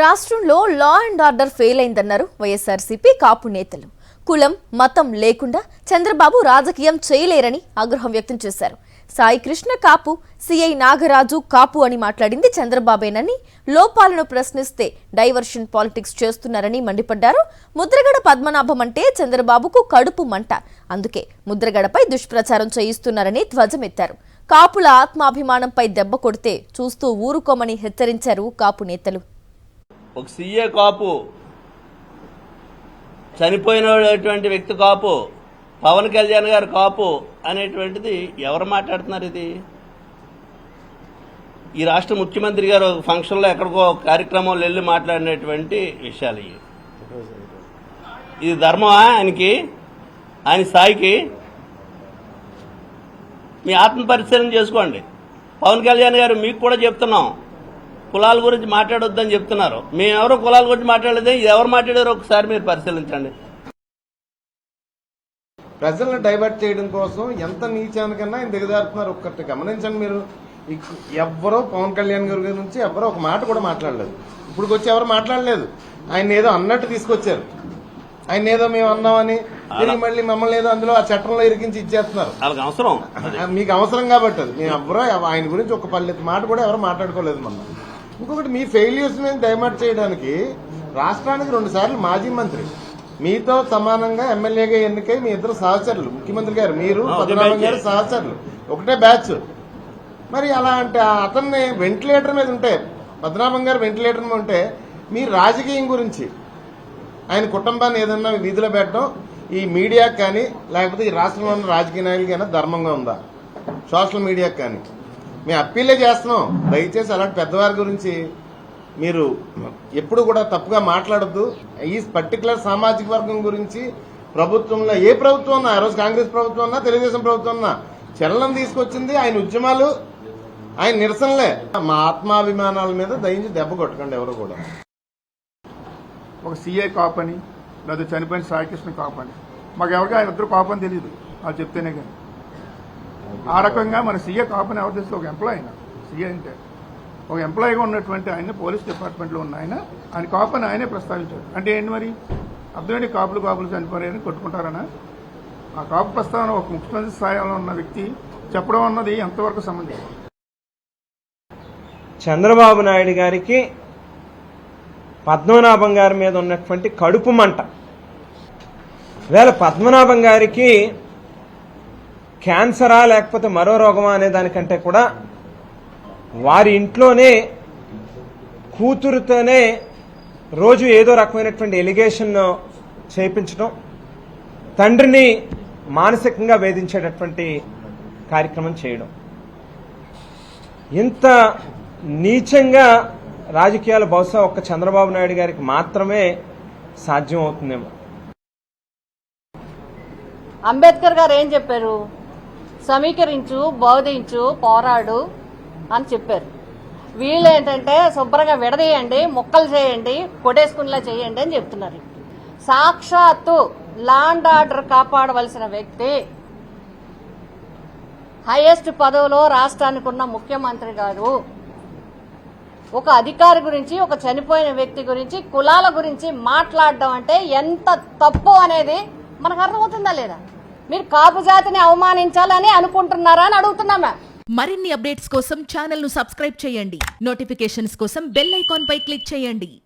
రాష్ట్రంలో law and order fail అయిందన్నారు వైఎస్ఆర్సీపీ కాపు నేతలు. కులం మతం లేకుండా చంద్రబాబు రాజకీయం చేయలేరని ఆగ్రహం వ్యక్తం చేశారు. సాయి కృష్ణ కాపు, సిఐ నాగరాజు కాపు అని మాట్లాడింది చంద్రబాబేనని, లోపాలను ప్రశ్నిస్తే డైవర్షన్ పాలిటిక్స్ చేస్తున్నారని మండిపడ్డారు. ముద్రగడ పద్మనాభం అంటే చంద్రబాబుకు కడుపు మంట, అందుకే ముద్రగడపై దుష్ప్రచారం చేయిస్తున్నారని ధ్వజమెత్తారు. కాపుల ఆత్మాభిమానంపై దెబ్బ కొడితే చూస్తూ ఊరుకోమని హెచ్చరించారు కాపు నేతలు. ఒక సీఏ కాపు, చనిపోయినటువంటి వ్యక్తి కాపు, పవన్ కళ్యాణ్ గారు కాపు అనేటువంటిది ఎవరు మాట్లాడుతున్నారు? ఇది ఈ రాష్ట్ర ముఖ్యమంత్రి గారు ఒక ఫంక్షన్లో ఎక్కడికో కార్యక్రమంలో వెళ్ళి మాట్లాడినటువంటి విషయాలు ఇవి. ఇది ధర్మమా ఆయనకి, ఆయన స్థాయికి? మీ ఆత్మ పరిశీలన చేసుకోండి. పవన్ కళ్యాణ్ గారు మీకు కూడా చెప్తున్నాం, కులాల గురించి మాట్లాడొద్దని చెప్తున్నారు. మేమెవరో కులాల గురించి మాట్లాడలేదు, ఇది ఎవరు మాట్లాడారో ఒకసారి మీరు పరిశీలించండి. ప్రజలను డైవర్ట్ చేయడం కోసం ఎంత నీచానికన్నా ఆయన దిగజారుతున్నారు. ఒక్కటి గమనించండి మీరు. ఎవ్వరో పవన్ కళ్యాణ్ గారి గురించి ఎవ్వరో ఒక మాట కూడా మాట్లాడలేదు. ఇప్పుడు వచ్చి ఎవరు మాట్లాడలేదు. ఆయన ఏదో అన్నట్టు తీసుకొచ్చారు. ఆయన ఏదో మేము అన్నామని తిరిగి మళ్ళీ మమ్మల్ని ఏదో అందులో ఆ చట్టంలో ఇరికించి ఇచ్చేస్తున్నారు. అవసరం, మీకు అవసరం కాబట్టి అది. మేము ఎవ్వరో ఆయన గురించి ఒక పల్లెత్తు మాట కూడా ఎవరు మాట్లాడుకోలేదు. మొన్న ఇంకొకటి, మీ ఫెయిల్యూర్స్ ని డైవర్ట్ చేయడానికి రాష్ట్రానికి 2 సార్లు మాజీ మంత్రి, మీతో సమానంగా ఎమ్మెల్యేగా ఎన్నికై మీ ఇద్దరు సహచరులు, ముఖ్యమంత్రి గారు మీరు, పద్మనాభం గారు సహచరులు, ఒకటే బ్యాచ్. మరి అలా అంటే అతన్ని వెంటిలేటర్ మీద ఉంటే, పద్మనాభం గారు వెంటిలేటర్ మీద ఉంటే, మీ రాజకీయం గురించి ఆయన కుటుంబాన్ని ఏదన్నా వీధిలో పెట్టడం ఈ మీడియాకి కానీ లేకపోతే ఈ రాష్ట్రంలో ఉన్న రాజకీయ నాయకులకైనా ధర్మంగా ఉందా? సోషల్ మీడియాకి కానీ మేము అప్పీలే చేస్తున్నాం. దయచేసి అలాంటి పెద్దవారి గురించి మీరు ఎప్పుడు కూడా తప్పుగా మాట్లాడద్దు. ఈ పర్టికులర్ సామాజిక వర్గం గురించి ప్రభుత్వంలో ఏ ప్రభుత్వం ఉన్నా, ఆ రోజు కాంగ్రెస్ ప్రభుత్వం ఉన్నా, తెలుగుదేశం ప్రభుత్వం ఉన్నా, చలనం తీసుకొచ్చింది ఆయన ఉద్యమాలు, ఆయన నిరసనలే. మా ఆత్మాభిమానాల మీద దయించి దెబ్బ కొట్టకండి ఎవరు కూడా. ఒక సీఏ కాప్ అని, లేదా చనిపోయిన సాయికృష్ణ కాప్ అని, మాకు ఎవరికి ఆయన ఇద్దరు కాప్ అని తెలియదు, వాళ్ళు చెప్తేనే కానీ. ఆ రకంగా మన సీఏ కాప్ అని ఎవరు తెలిస్తే ఒక ఎంప్లాయీ, అయినా సీఏ అంటే ఒక ఎంప్లాయీగా ఉన్నటువంటి ఆయన, పోలీస్ డిపార్ట్మెంట్లో ఉన్న ఆయన కాప్ అని ఆయనే ప్రస్తావించాడు. అంటే ఏంటి మరి అర్థమేంటి? కాపులు చనిపోయారని కొట్టుకుంటారనా? ఆ కాపు ప్రస్తావన ఒక ముఖ్యమంత్రి స్థాయిలో ఉన్న వ్యక్తి చెప్పడం అన్నది ఎంతవరకు సంబంధించి? చంద్రబాబు నాయుడు గారికి పద్మనాభం గారి మీద ఉన్నటువంటి కడుపు మంట, వేళ పద్మనాభం గారికి క్యాన్సరా లేకపోతే మరో రోగమా అనే దానికంటే కూడా వారి ఇంట్లోనే కూతురుతోనే రోజు ఏదో రకమైనటువంటి ఎలిగేషన్ చేయించడం, తండ్రిని మానసికంగా వేధించేటటువంటి కార్యక్రమం చేయడం, ఇంత నీచంగా రాజకీయాలు బహుశా ఒక్క చంద్రబాబు నాయుడు గారికి మాత్రమే సాధ్యం అవుతుందేమో. అంబేద్కర్ గారు ఏం చెప్పారు? సమీకరించు, బోధించు, పోరాడు అని చెప్పారు. వీళ్ళు ఏంటంటే శుభ్రంగా విడదీయండి, ముక్కలు చేయండి, కొడేసుకునేలా చేయండి అని చెప్తున్నారు. సాక్షాత్తు లాండ్ ఆర్డర్ కాపాడవలసిన వ్యక్తి, హైయెస్ట్ పదవిలో రాష్ట్రానికి ఉన్న ముఖ్యమంత్రి గారు ఒక అధికారి గురించి, ఒక చనిపోయిన వ్యక్తి గురించి, కులాల గురించి మాట్లాడడం అంటే ఎంత తప్పు అనేది మనకు అర్థమవుతుందా లేదా? మీరు కాపు జాతిని అవమానించాలని అనుకుంటున్నారా అని అడుగుతున్నామా? మరిన్ని అప్డేట్స్ కోసం ఛానల్ ను సబ్స్క్రైబ్ చేయండి. నోటిఫికేషన్స్ కోసం బెల్ ఐకాన్ పై క్లిక్ చేయండి.